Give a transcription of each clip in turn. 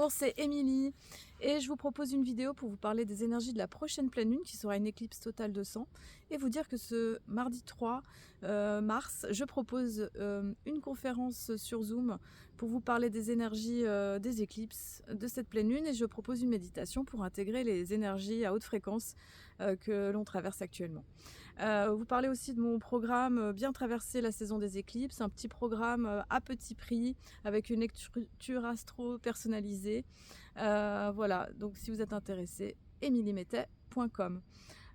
Bonjour, c'est Émilie et je vous propose une vidéo pour vous parler des énergies de la prochaine pleine lune qui sera une éclipse totale de sang et vous dire que ce mardi 3 mars, je propose une conférence sur Zoom pour vous parler des énergies des éclipses de cette pleine lune et je propose une méditation pour intégrer les énergies à haute fréquence que l'on traverse actuellement. Vous parlez aussi de mon programme Bien traverser la saison des éclipses, un petit programme à petit prix avec une lecture astro personnalisée. Voilà, donc si vous êtes intéressé, emiliemettet.com.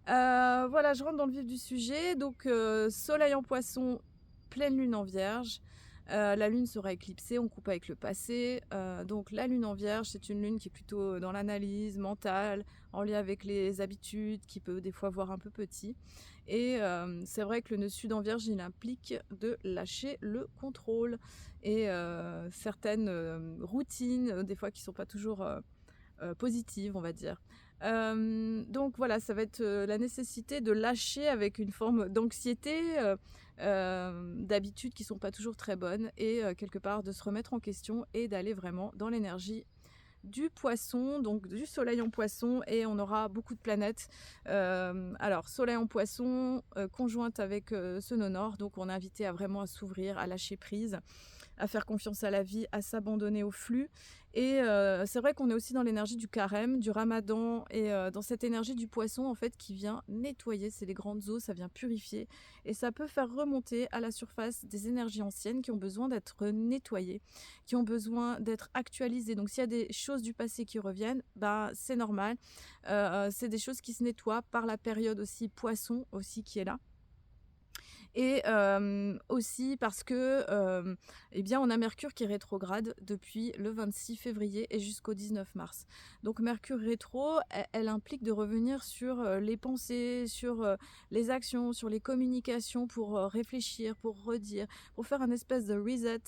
Voilà, je rentre dans le vif du sujet. Donc, soleil en poisson, pleine lune en vierge. La lune sera éclipsée, on coupe avec le passé. Donc la lune en vierge, c'est une lune qui est plutôt dans l'analyse mentale, en lien avec les habitudes, qui peut des fois voir un peu petit. Et c'est vrai que le nœud sud en vierge, il implique de lâcher le contrôle et certaines routines, des fois qui ne sont pas toujours positives, on va dire. Donc voilà, ça va être la nécessité de lâcher avec une forme d'anxiété, d'habitudes qui sont pas toujours très bonnes et quelque part de se remettre en question et d'aller vraiment dans l'énergie du poisson, donc du soleil en poisson, et on aura beaucoup de planètes. Alors soleil en poisson, conjointe avec ce nœud nord, donc on est invité à vraiment à s'ouvrir, à lâcher prise, à faire confiance à la vie, à s'abandonner au flux. Et c'est vrai qu'on est aussi dans l'énergie du carême, du ramadan, et dans cette énergie du poisson en fait qui vient nettoyer, c'est les grandes eaux, ça vient purifier, et ça peut faire remonter à la surface des énergies anciennes qui ont besoin d'être nettoyées, qui ont besoin d'être actualisées. Donc s'il y a des choses du passé qui reviennent, bah, c'est normal. C'est des choses qui se nettoient par la période aussi poisson aussi qui est là. Et aussi parce que, eh bien, on a Mercure qui est rétrograde depuis le 26 février et jusqu'au 19 mars. Donc Mercure rétro, elle implique de revenir sur les pensées, sur les actions, sur les communications pour réfléchir, pour redire, pour faire un espèce de reset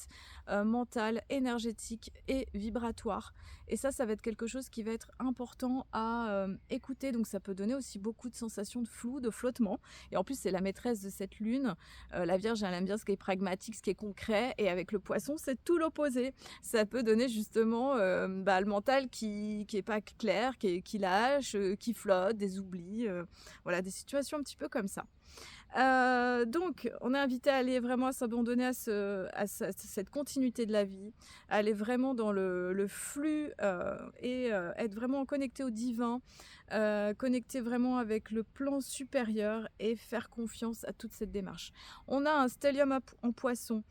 mental, énergétique et vibratoire. Et ça va être quelque chose qui va être important à écouter. Donc ça peut donner aussi beaucoup de sensations de flou, de flottement. Et en plus, c'est la maîtresse de cette lune. La Vierge, elle aime bien ce qui est pragmatique, ce qui est concret. Et avec le Poisson, c'est tout l'opposé. Ça peut donner justement le mental qui est pas clair, qui lâche, qui flotte, des oublis. Voilà, des situations un petit peu comme ça. Donc, on est invité à aller vraiment à s'abandonner à cette continuité de la vie, à aller vraiment dans le flux et être vraiment connecté au divin, connecté vraiment avec le plan supérieur et faire confiance à toute cette démarche. On a un stellium en poisson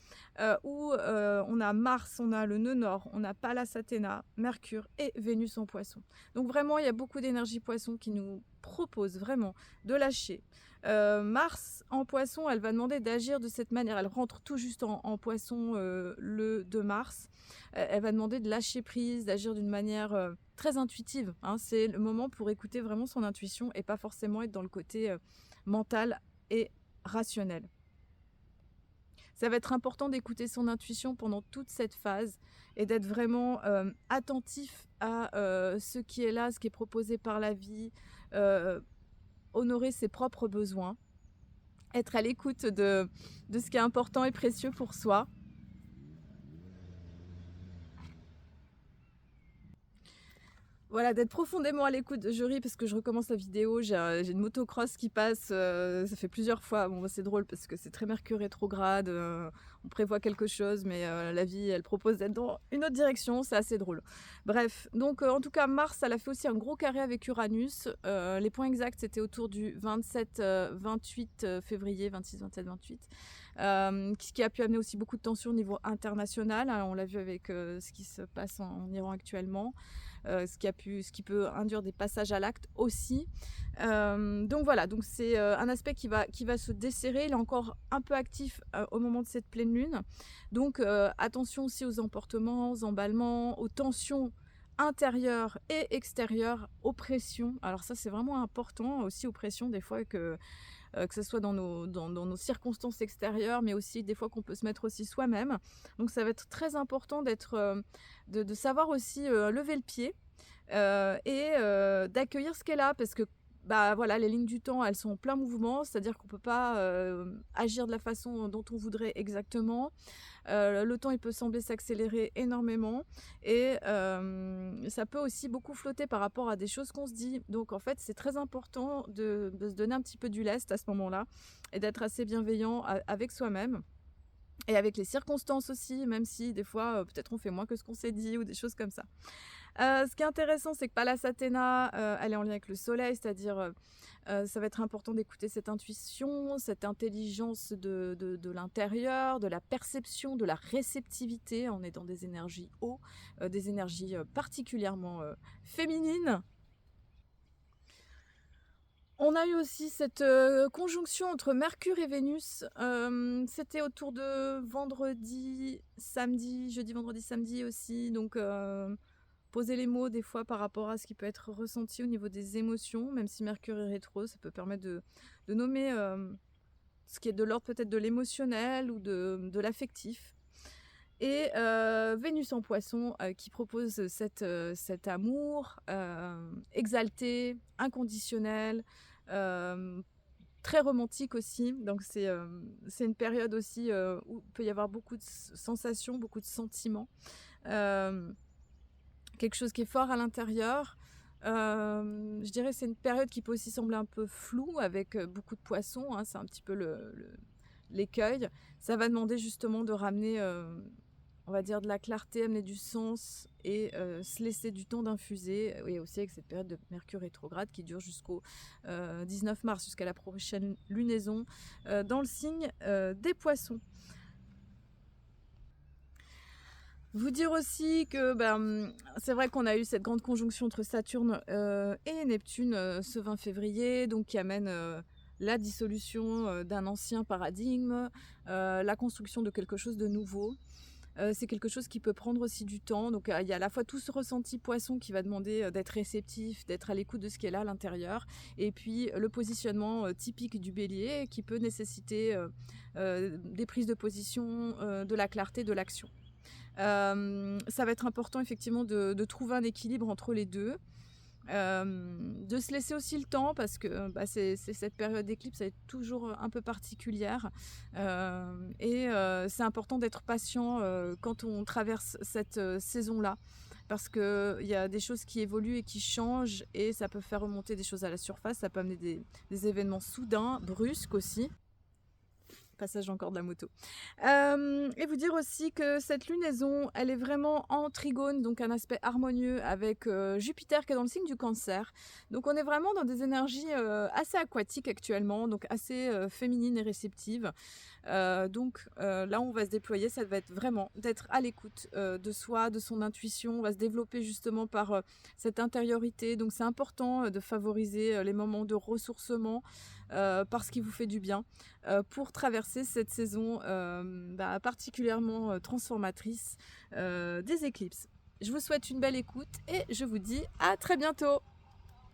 où on a Mars, on a le nœud nord, on a Pallas Athéna, Mercure et Vénus en poisson. Donc vraiment, il y a beaucoup d'énergie poisson qui nous propose vraiment de lâcher. Mars en poisson, elle va demander d'agir de cette manière. Elle rentre tout juste en poisson le 2 mars. Elle va demander de lâcher prise, d'agir d'une manière très intuitive. Hein. C'est le moment pour écouter vraiment son intuition et pas forcément être dans le côté mental et rationnel. Ça va être important d'écouter son intuition pendant toute cette phase et d'être vraiment attentif à ce qui est là, ce qui est proposé par la vie, honorer ses propres besoins, être à l'écoute de ce qui est important et précieux pour soi. Voilà, d'être profondément à l'écoute. Je ris parce que je recommence la vidéo, j'ai une motocross qui passe, ça fait plusieurs fois. Bon, c'est drôle parce que c'est très Mercure rétrograde, on prévoit quelque chose, mais la vie, elle propose d'être dans une autre direction, c'est assez drôle. Bref, donc en tout cas, Mars, elle a fait aussi un gros carré avec Uranus. Les points exacts, c'était autour du 27-28 février, 26-27-28, ce qui a pu amener aussi beaucoup de tensions au niveau international. Hein, on l'a vu avec ce qui se passe en Iran actuellement. Ce qui peut induire des passages à l'acte aussi. Donc voilà, donc c'est un aspect qui va se desserrer. Il est encore un peu actif au moment de cette pleine lune. Donc attention aussi aux emportements, aux emballements, aux tensions intérieures et extérieures, aux pressions. Alors ça, c'est vraiment important, aussi aux pressions des fois que ce soit dans nos circonstances extérieures, mais aussi des fois qu'on peut se mettre aussi soi-même. Donc ça va être très important de savoir aussi lever le pied et d'accueillir ce qu'est là, parce que bah, voilà, les lignes du temps, elles sont en plein mouvement, c'est-à-dire qu'on peut pas, agir de la façon dont on voudrait exactement. Le temps, il peut sembler s'accélérer énormément et ça peut aussi beaucoup flotter par rapport à des choses qu'on se dit. Donc en fait, c'est très important de se donner un petit peu du lest à ce moment-là et d'être assez bienveillant avec soi-même. Et avec les circonstances aussi, même si des fois, peut-être on fait moins que ce qu'on s'est dit ou des choses comme ça. Ce qui est intéressant, c'est que Pallas Athéna, elle est en lien avec le soleil, c'est-à-dire, ça va être important d'écouter cette intuition, cette intelligence de l'intérieur, de la perception, de la réceptivité. On est dans des énergies eau, des énergies, particulièrement, féminines. On a eu aussi cette, conjonction entre Mercure et Vénus, c'était autour de vendredi, samedi, jeudi, vendredi, samedi aussi, donc poser les mots des fois par rapport à ce qui peut être ressenti au niveau des émotions, même si Mercure est rétro, ça peut permettre de nommer ce qui est de l'ordre peut-être de l'émotionnel ou de l'affectif. Et Vénus en poisson qui propose cet amour exalté, inconditionnel, euh, très romantique aussi. Donc c'est une période aussi où il peut y avoir beaucoup de sensations, beaucoup de sentiments. Euh, Quelque chose qui est fort à l'intérieur. Je dirais que c'est une période qui peut aussi sembler un peu floue avec beaucoup de poissons, hein, c'est un petit peu l'écueil. Ça va demander justement de ramener, on va dire, de la clarté, amener du sens et se laisser du temps d'infuser. Et aussi avec cette période de Mercure rétrograde qui dure jusqu'au 19 mars, jusqu'à la prochaine lunaison dans le signe des poissons. Vous dire aussi que c'est vrai qu'on a eu cette grande conjonction entre Saturne et Neptune ce 20 février, donc qui amène la dissolution d'un ancien paradigme, la construction de quelque chose de nouveau. C'est quelque chose qui peut prendre aussi du temps, donc il y a à la fois tout ce ressenti poisson qui va demander d'être réceptif, d'être à l'écoute de ce qui est là à l'intérieur, et puis le positionnement typique du bélier qui peut nécessiter des prises de position, de la clarté, de l'action. Ça va être important effectivement de trouver un équilibre entre les deux. De se laisser aussi le temps parce que c'est cette période d'éclipse, elle est toujours un peu particulière et c'est important d'être patient quand on traverse cette saison-là parce qu'il y a des choses qui évoluent et qui changent et ça peut faire remonter des choses à la surface, ça peut amener des événements soudains, brusques aussi. Passage encore de la moto. Et vous dire aussi que cette lunaison, elle est vraiment en trigone, donc un aspect harmonieux avec Jupiter qui est dans le signe du Cancer. Donc on est vraiment dans des énergies assez aquatiques actuellement, donc assez féminines et réceptives. Donc là, on va se déployer, ça va être vraiment d'être à l'écoute de soi, de son intuition. On va se développer justement par cette intériorité. Donc c'est important de favoriser les moments de ressourcement par ce qui vous fait du bien pour traverser cette saison particulièrement transformatrice des éclipses. Je vous souhaite une belle écoute et je vous dis à très bientôt.